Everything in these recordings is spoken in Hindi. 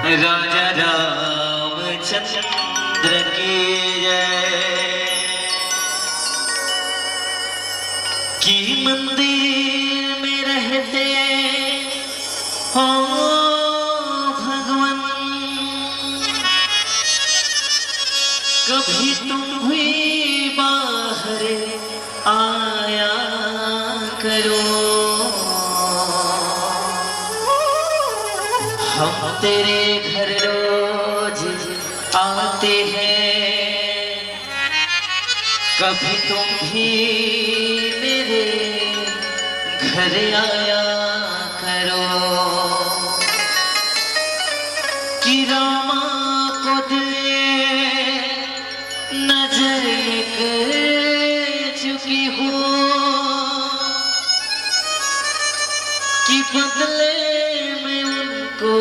राजा रामचंद्र की जय। कि मंदिर में रहते हो भगवान, कभी तुम भी बाहर आया करो। हम तेरे घर रोज आते हैं, कभी तुम भी मेरे घर आया करो। कि रामा को दिल नजर कर चुकी हूँ, कि बदले में उनको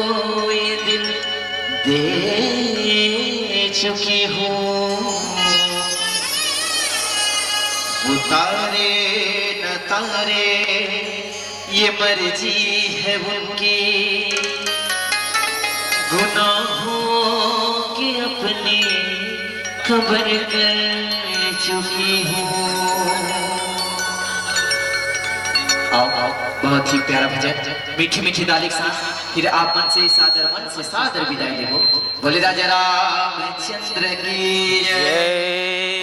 ये दिल दे चुकी हूँ। वो तारे न तारे ये मर्जी है उनकी, गुनाहों की अपनी खबर कर चुकी हूँ। आओ आओ, बहुत ही प्यारा भजन, मीठी मीठी दाली के साथ फिर आप मन से सादर विदाई देवो। बोले राजा रामचंद्र की जय।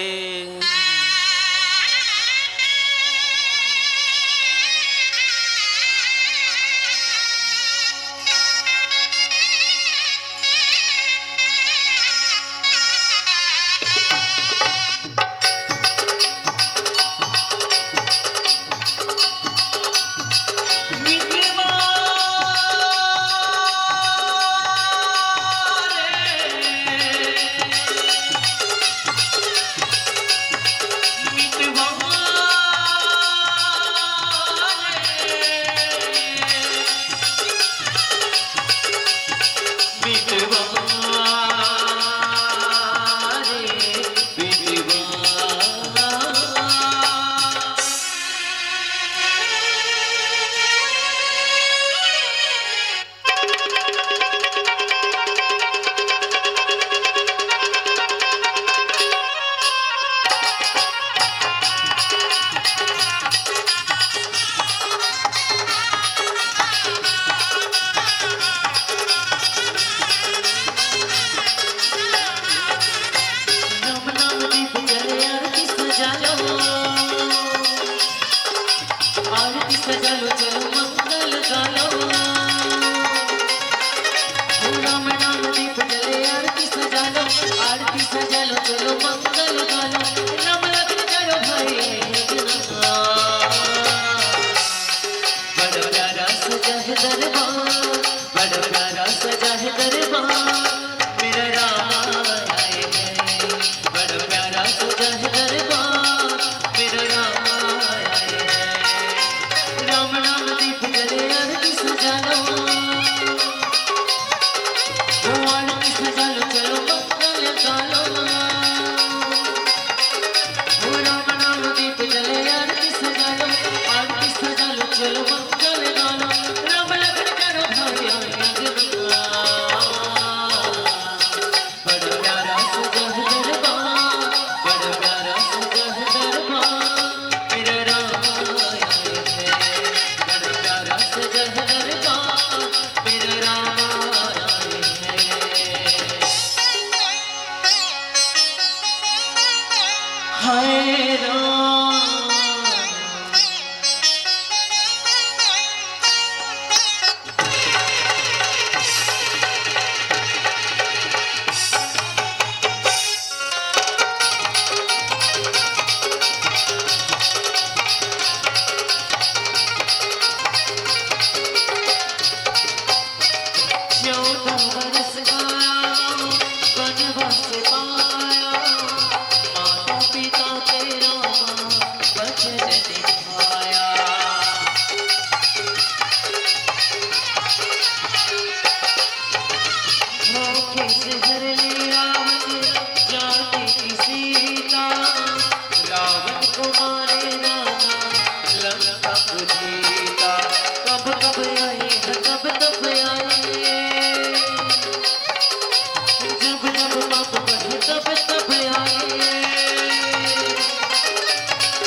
कब कब आए,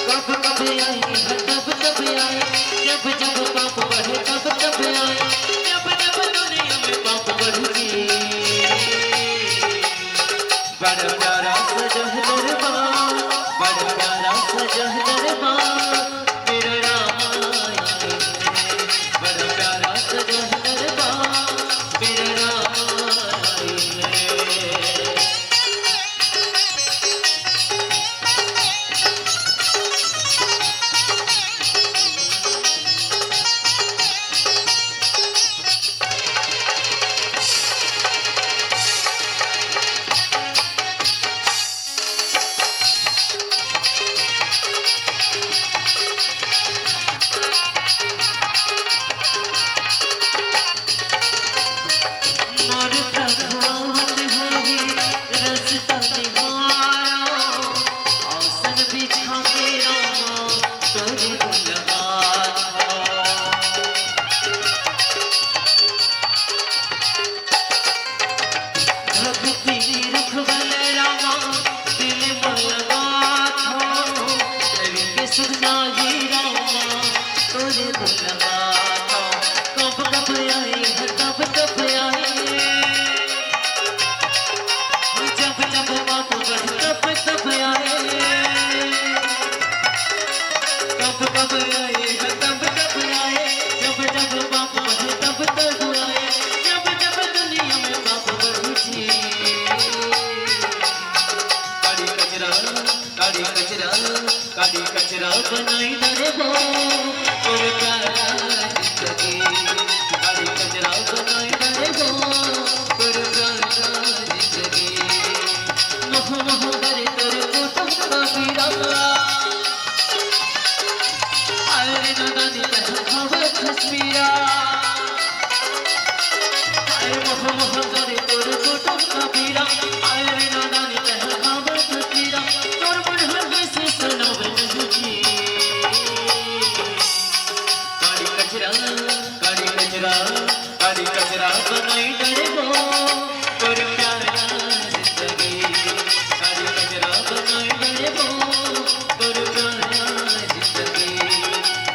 कब कब आए, कब कब आए, जब जब पाप बढ़े कब कब आए, जब जब दुनिया में पाप बढ़े। बड़ा प्यारा सजा है दरबार, बड़ा प्यारा सजा है दरबार, मेरा राम आए। बड़ा प्यारा सजा है दरबार, मेरा राम आए। काली कचरा बनाई दरे वो और प्यारा जिंदगी, काली कचरा बनाई दरे वो और प्यारा जिंदगी। मोह मोह करे तेरे कोटम का पीरा, अरे नादानी कह खावे खसमीरा, अरे मोह मोह करे तेरे कोटम का पीरा, अरे नादानी कह खावे खसमीरा, तोर बुढ़ा से सुनावे मुझे। काली कचरा, काली कचरा, काली कचरा बनाई डरे वो और प्यारा जिंदगी, काली कचरा बनाई डरे वो और प्यारा जिंदगी,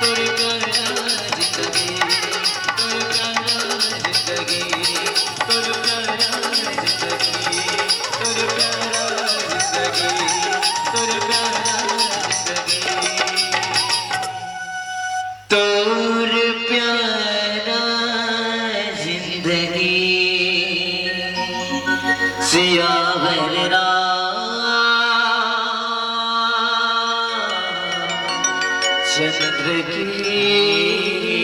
और प्यारा जिंदगी, और प्यारा जिंदगी, और प्यारा जिंदगी, और प्यारा जिंदगी, और प्यारा तोर प्यारा जिंदगी। सियावर रामचंद्र की।